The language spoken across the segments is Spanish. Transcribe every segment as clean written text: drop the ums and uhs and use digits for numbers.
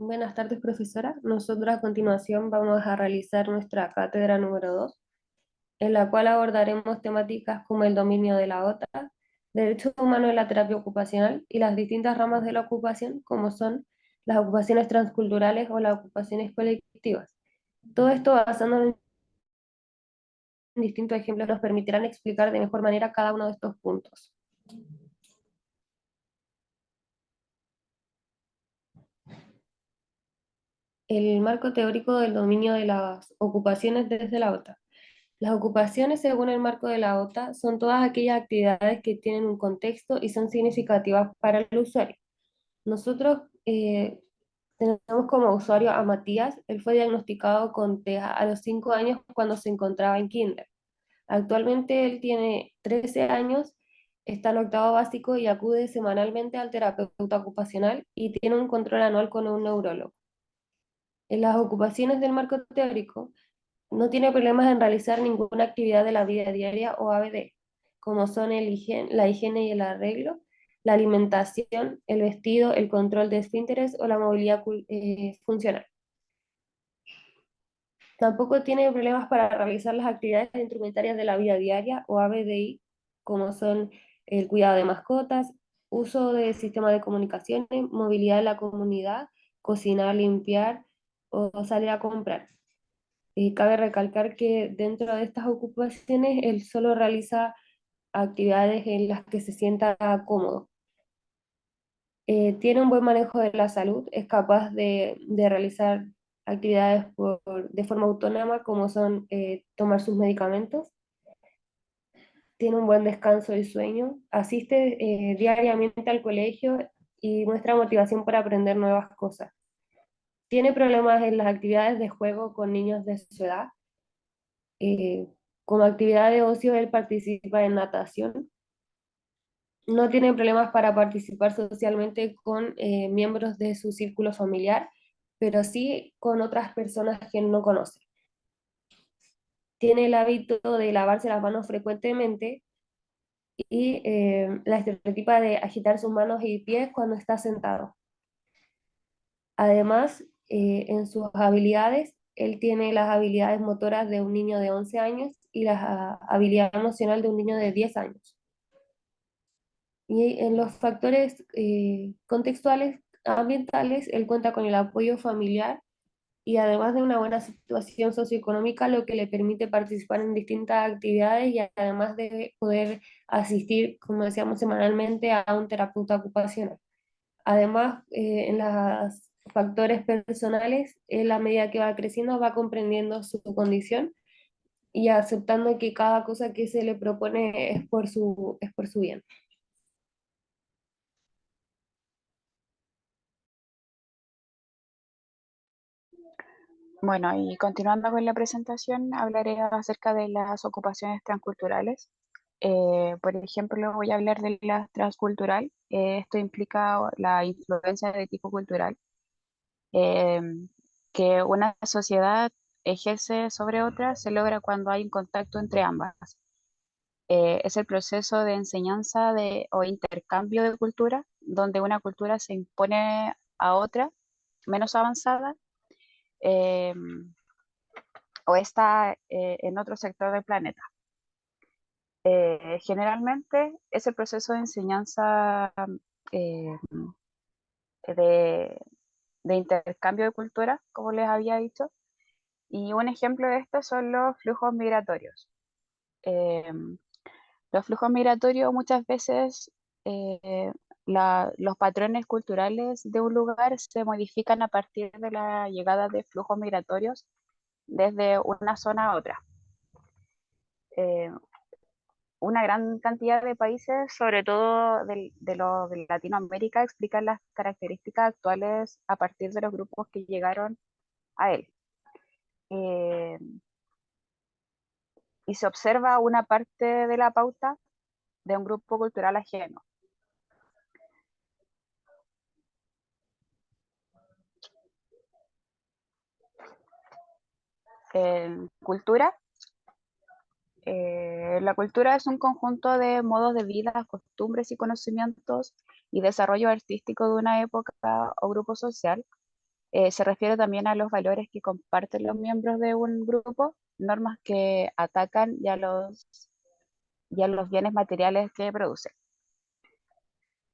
Buenas tardes, profesora. Nosotros a continuación vamos a realizar nuestra cátedra número 2, en la cual abordaremos temáticas como el dominio de la OTA, derechos humanos en la terapia ocupacional y las distintas ramas de la ocupación, como son las ocupaciones transculturales o las ocupaciones colectivas. Todo esto basándonos en distintos ejemplos nos permitirán explicar de mejor manera cada uno de estos puntos. El marco teórico del dominio de las ocupaciones desde la OTA. Las ocupaciones, según el marco de la OTA, son todas aquellas actividades que tienen un contexto y son significativas para el usuario. Nosotros tenemos como usuario a Matías. Él fue diagnosticado con TEA a los 5 años cuando se encontraba en kinder. Actualmente él tiene 13 años, está en octavo básico y acude semanalmente al terapeuta ocupacional y tiene un control anual con un neurólogo. En las ocupaciones del marco teórico, no tiene problemas en realizar ninguna actividad de la vida diaria o ABD, como son la higiene y el arreglo, la alimentación, el vestido, el control de esfínteres o la movilidad funcional. Tampoco tiene problemas para realizar las actividades instrumentarias de la vida diaria o ABDI, como son el cuidado de mascotas, uso de sistemas de comunicaciones, movilidad en la comunidad, cocinar, limpiar o salir a comprar. Y cabe recalcar que dentro de estas ocupaciones él solo realiza actividades en las que se sienta cómodo. Tiene un buen manejo de la salud, es capaz de realizar actividades de forma autónoma, como son tomar sus medicamentos. Tiene un buen descanso y sueño, asiste diariamente al colegio y muestra motivación para aprender nuevas cosas. Tiene problemas en las actividades de juego con niños de su edad. Eh, Como actividad de ocio, él participa en natación. No tiene problemas para participar socialmente con miembros de su círculo familiar, pero sí con otras personas que él no conoce. Tiene el hábito de lavarse las manos frecuentemente y la estereotipa de agitar sus manos y pies cuando está sentado. Además, en sus habilidades, él tiene las habilidades motoras de un niño de 11 años y la habilidad emocional de un niño de 10 años. Y en los factores contextuales, ambientales, él cuenta con el apoyo familiar y además de una buena situación socioeconómica, lo que le permite participar en distintas actividades y además de poder asistir, como decíamos, semanalmente a un terapeuta ocupacional. Además, en los factores personales, en la medida que va creciendo, va comprendiendo su condición y aceptando que cada cosa que se le propone es por su bien. Bueno, y continuando con la presentación, hablaré acerca de las ocupaciones transculturales. Por ejemplo, voy a hablar de la transcultural. Esto implica la influencia de tipo cultural eh, que una sociedad ejerce sobre otra se logra cuando hay un contacto entre ambas. Es el proceso de enseñanza o intercambio de cultura, donde una cultura se impone a otra menos avanzada eh, o está en otro sector del planeta. Generalmente es el proceso de enseñanza eh, de, de intercambio de cultura, como les había dicho, y un ejemplo de esto son los flujos migratorios. Eh, los flujos migratorios muchas veces, eh, los patrones culturales de un lugar se modifican a partir de la llegada de flujos migratorios desde una zona a otra. Eh, una gran cantidad de países, sobre todo de Latinoamérica, explican las características actuales a partir de los grupos que llegaron a él. Eh, y se observa una parte de la pauta de un grupo cultural ajeno. Cultura. La cultura es un conjunto de modos de vida, costumbres y conocimientos y desarrollo artístico de una época o grupo social. Se refiere también a los valores que comparten los miembros de un grupo, normas que atacan y a los bienes materiales que producen.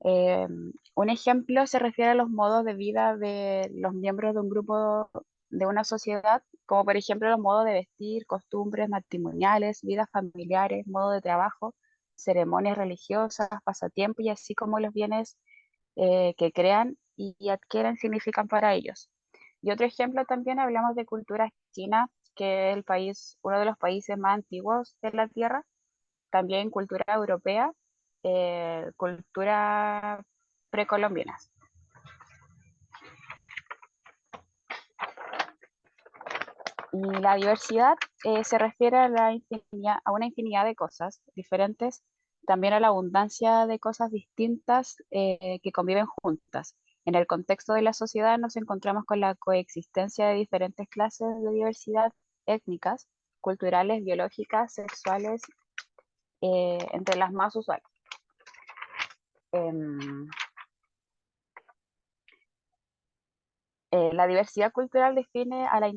Eh, un ejemplo se refiere a los modos de vida de los miembros de un grupo de una sociedad, como por ejemplo los modos de vestir, costumbres matrimoniales, vidas familiares, modo de trabajo, ceremonias religiosas, pasatiempos y así como los bienes que crean y adquieren significan para ellos. Y otro ejemplo también hablamos de cultura china, que es el país, uno de los países más antiguos de la Tierra, también cultura europea, cultura precolombina. Y la diversidad se refiere a, a una infinidad de cosas diferentes, también a la abundancia de cosas distintas que conviven juntas. En el contexto de la sociedad nos encontramos con la coexistencia de diferentes clases de diversidad étnicas, culturales, biológicas, sexuales, entre las más usuales. Em, la diversidad cultural define a la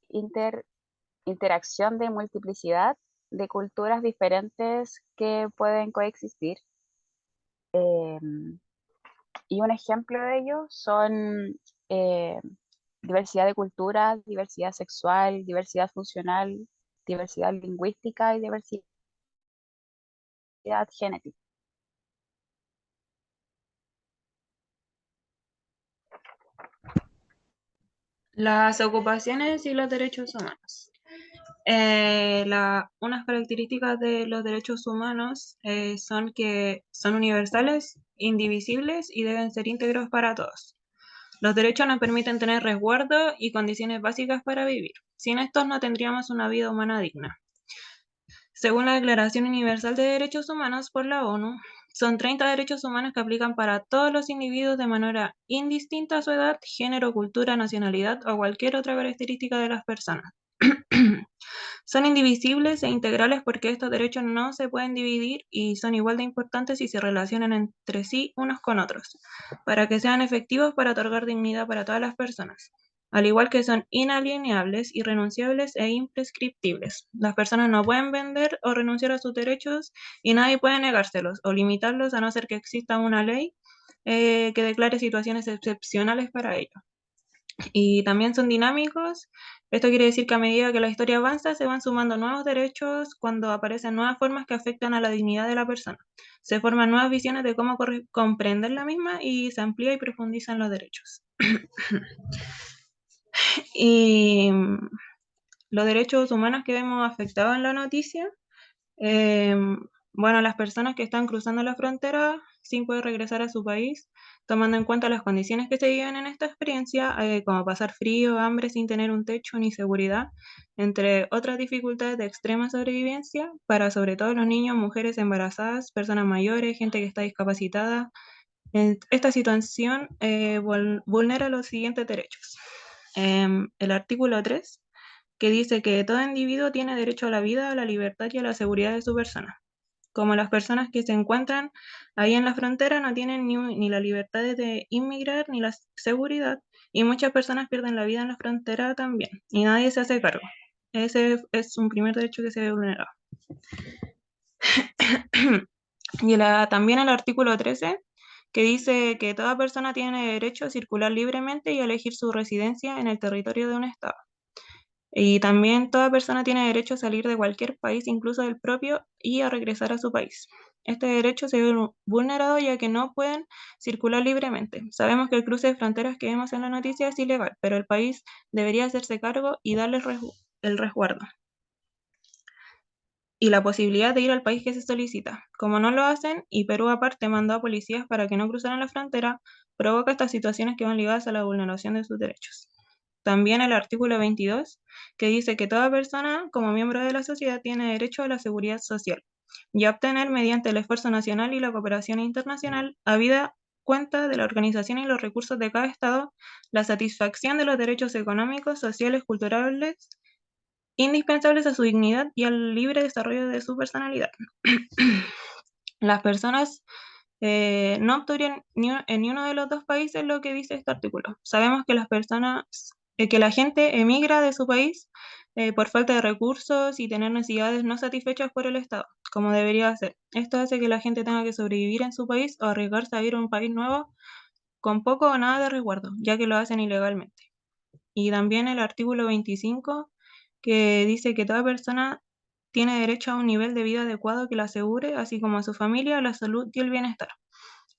inter interacción de multiplicidad de culturas diferentes que pueden coexistir. Eh, y un ejemplo de ello son eh, diversidad de cultura, diversidad sexual, diversidad funcional, diversidad lingüística y diversidad genética. Las ocupaciones y los derechos humanos. Unas características de los derechos humanos son que son universales, indivisibles y deben ser íntegros para todos. Los derechos nos permiten tener resguardo y condiciones básicas para vivir. Sin estos no tendríamos una vida humana digna. Según la Declaración Universal de Derechos Humanos por la ONU, son 30 derechos humanos que aplican para todos los individuos de manera indistinta a su edad, género, cultura, nacionalidad o cualquier otra característica de las personas. Son indivisibles e integrales porque estos derechos no se pueden dividir y son igual de importantes si se relacionan entre sí unos con otros, para que sean efectivos para otorgar dignidad para todas las personas. Al igual que son inalienables, irrenunciables e imprescriptibles. Las personas no pueden vender o renunciar a sus derechos y nadie puede negárselos o limitarlos a no ser que exista una ley que declare situaciones excepcionales para ello. Y también son dinámicos. Esto quiere decir que a medida que la historia avanza se van sumando nuevos derechos cuando aparecen nuevas formas que afectan a la dignidad de la persona. Se forman nuevas visiones de cómo comprender la misma y se amplía y profundizan los derechos. Y los derechos humanos que vemos afectados en la noticia, bueno, las personas que están cruzando la frontera sin poder regresar a su país, tomando en cuenta las condiciones que se viven en esta experiencia, como pasar frío, hambre sin tener un techo ni seguridad, entre otras dificultades de extrema sobrevivencia para sobre todo los niños, mujeres embarazadas, personas mayores, gente que está discapacitada. Esta situación vulnera los siguientes derechos. El artículo 3, que dice que todo individuo tiene derecho a la vida, a la libertad y a la seguridad de su persona. Como las personas que se encuentran ahí en la frontera no tienen ni la libertad de inmigrar ni la seguridad, y muchas personas pierden la vida en la frontera también, y nadie se hace cargo. Ese es un primer derecho que se ve vulnerado. Y también el artículo 13, que dice que toda persona tiene derecho a circular libremente y a elegir su residencia en el territorio de un estado. Y también toda persona tiene derecho a salir de cualquier país, incluso del propio, y a regresar a su país. Este derecho se ve vulnerado ya que no pueden circular libremente. Sabemos que el cruce de fronteras que vemos en la noticia es ilegal, pero el país debería hacerse cargo y darle el resguardo y la posibilidad de ir al país que se solicita. Como no lo hacen, y Perú aparte mandó a policías para que no cruzaran la frontera, provoca estas situaciones que van ligadas a la vulneración de sus derechos. También el artículo 22, que dice que toda persona, como miembro de la sociedad, tiene derecho a la seguridad social y a obtener, mediante el esfuerzo nacional y la cooperación internacional, habida cuenta de la organización y los recursos de cada Estado, la satisfacción de los derechos económicos, sociales, culturales, indispensables a su dignidad y al libre desarrollo de su personalidad. Las personas no obturarían en ni uno de los dos países lo que dice este artículo. Sabemos que que la gente emigra de su país por falta de recursos y tener necesidades no satisfechas por el Estado, como debería ser. Esto hace que la gente tenga que sobrevivir en su país o arriesgarse a ir a un país nuevo con poco o nada de resguardo, ya que lo hacen ilegalmente. Y también el artículo 25, que dice que toda persona tiene derecho a un nivel de vida adecuado que la asegure, así como a su familia, la salud y el bienestar,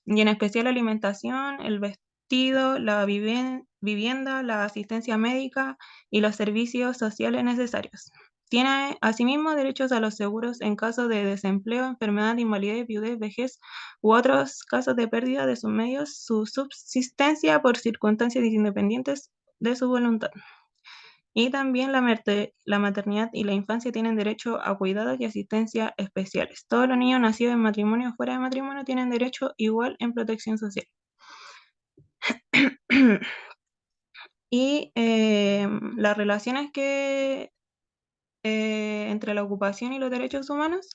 y en especial la alimentación, el vestido, la vivienda, la asistencia médica y los servicios sociales necesarios. Tiene asimismo derechos a los seguros en caso de desempleo, enfermedad, invalidez, viudez, vejez u otros casos de pérdida de sus medios, su subsistencia por circunstancias independientes de su voluntad. Y también la maternidad y la infancia tienen derecho a cuidados y asistencia especiales. Todos los niños nacidos en matrimonio o fuera de matrimonio tienen derecho igual en protección social. Y las relaciones entre la ocupación y los derechos humanos,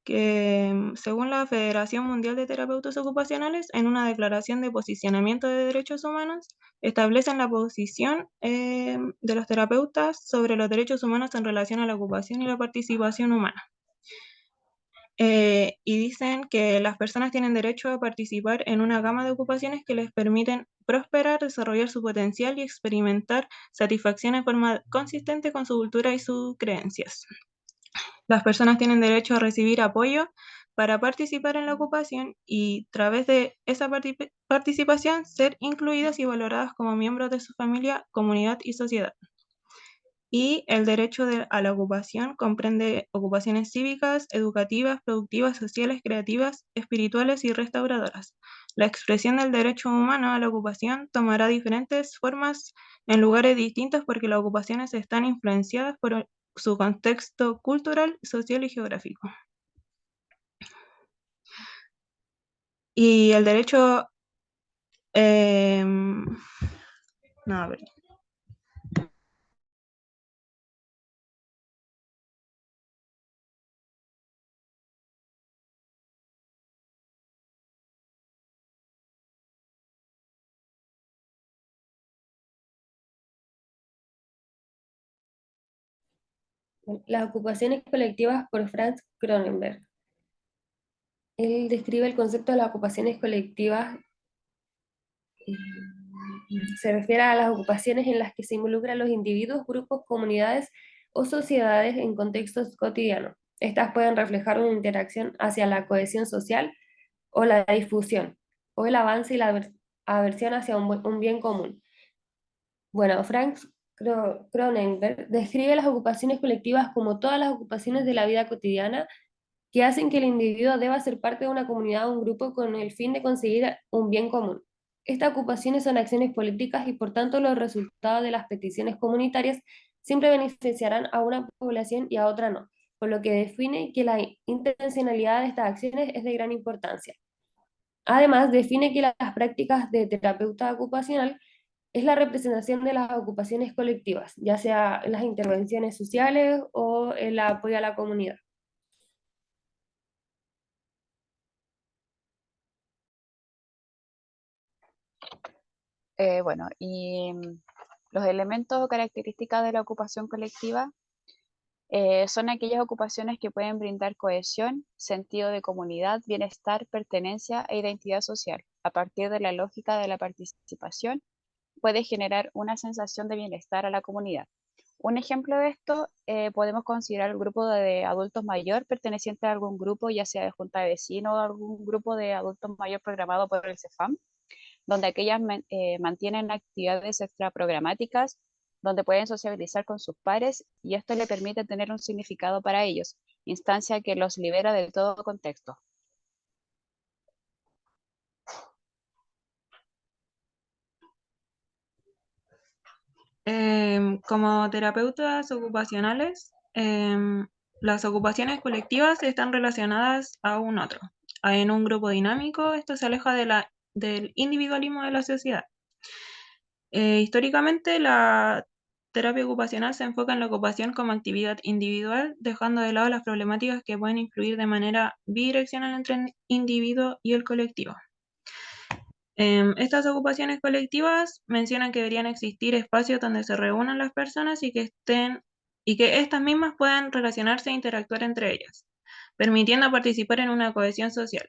que según la Federación Mundial de Terapeutas Ocupacionales, en una declaración de posicionamiento de derechos humanos, establecen la posición de los terapeutas sobre los derechos humanos en relación a la ocupación y la participación humana. Y dicen que las personas tienen derecho a participar en una gama de ocupaciones que les permiten prosperar, desarrollar su potencial y experimentar satisfacción en forma consistente con su cultura y sus creencias. Las personas tienen derecho a recibir apoyo para participar en la ocupación y a través de esa participación ser incluidas y valoradas como miembros de su familia, comunidad y sociedad. Y el derecho a la ocupación comprende ocupaciones cívicas, educativas, productivas, sociales, creativas, espirituales y restauradoras. La expresión del derecho humano a la ocupación tomará diferentes formas en lugares distintos porque las ocupaciones están influenciadas por su contexto cultural, social y geográfico. Y el derecho... no, a ver. Las ocupaciones colectivas por Franz Cronenberg. Él describe el concepto de las ocupaciones colectivas, se refiere a las ocupaciones en las que se involucran los individuos, grupos, comunidades o sociedades en contextos cotidianos. Estas pueden reflejar una interacción hacia la cohesión social o la difusión, o el avance y la aversión hacia un bien común. Bueno, Franz Cronenberg describe las ocupaciones colectivas como todas las ocupaciones de la vida cotidiana que hacen que el individuo deba ser parte de una comunidad o un grupo con el fin de conseguir un bien común. Estas ocupaciones son acciones políticas y por tanto los resultados de las peticiones comunitarias siempre beneficiarán a una población y a otra no, por lo que define que la intencionalidad de estas acciones es de gran importancia. Además, define que las prácticas de terapeuta ocupacional es la representación de las ocupaciones colectivas, ya sea en las intervenciones sociales o el apoyo a la comunidad. Bueno, y los elementos o características de la ocupación colectiva son aquellas ocupaciones que pueden brindar cohesión, sentido de comunidad, bienestar, pertenencia e identidad social. A partir de la lógica de la participación, puede generar una sensación de bienestar a la comunidad. Un ejemplo de esto podemos considerar el grupo de adultos mayor perteneciente a algún grupo, ya sea de junta de vecinos o algún grupo de adultos mayor programado por el CEFAM, donde aquellas mantienen actividades extraprogramáticas, donde pueden sociabilizar con sus pares y esto le permite tener un significado para ellos, instancia que los libera de todo contexto. Como terapeutas ocupacionales, las ocupaciones colectivas están relacionadas a un otro. En un grupo dinámico, esto se aleja del individualismo de la sociedad. Históricamente, la terapia ocupacional se enfoca en la ocupación como actividad individual, dejando de lado las problemáticas que pueden influir de manera bidireccional entre el individuo y el colectivo. Estas ocupaciones colectivas mencionan que deberían existir espacios donde se reúnan las personas y que estas mismas puedan relacionarse e interactuar entre ellas, permitiendo participar en una cohesión social.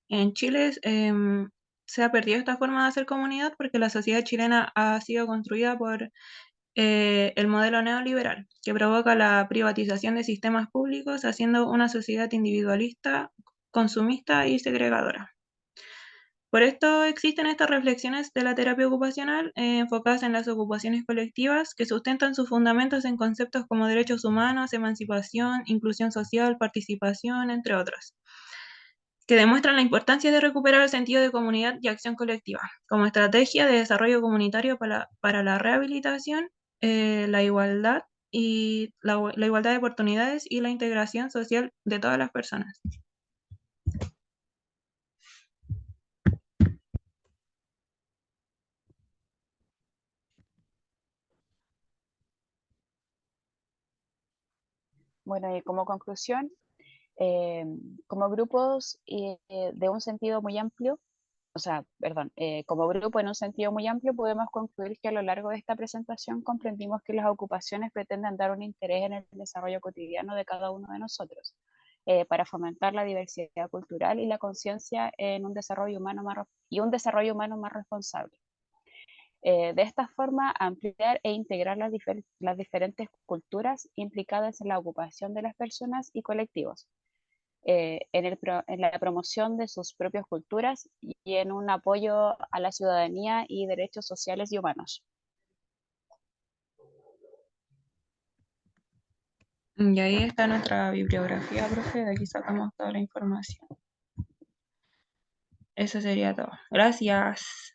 En Chile se ha perdido esta forma de hacer comunidad porque la sociedad chilena ha sido construida por el modelo neoliberal, que provoca la privatización de sistemas públicos, haciendo una sociedad individualista, consumista y segregadora. Por esto existen estas reflexiones de la terapia ocupacional enfocadas en las ocupaciones colectivas que sustentan sus fundamentos en conceptos como derechos humanos, emancipación, inclusión social, participación, entre otros, que demuestran la importancia de recuperar el sentido de comunidad y acción colectiva como estrategia de desarrollo comunitario para la rehabilitación, la igualdad y la igualdad de oportunidades y la integración social de todas las personas. Bueno, y como conclusión, como grupos de un sentido muy amplio, como grupo en un sentido muy amplio, podemos concluir que a lo largo de esta presentación comprendimos que las ocupaciones pretenden dar un interés en el desarrollo cotidiano de cada uno de nosotros, para fomentar la diversidad cultural y la conciencia en un desarrollo humano más responsable. De esta forma, ampliar e integrar las diferentes culturas implicadas en la ocupación de las personas y colectivos, en la promoción de sus propias culturas y en un apoyo a la ciudadanía y derechos sociales y humanos. Y ahí está nuestra bibliografía, profe, de aquí sacamos toda la información. Eso sería todo. Gracias.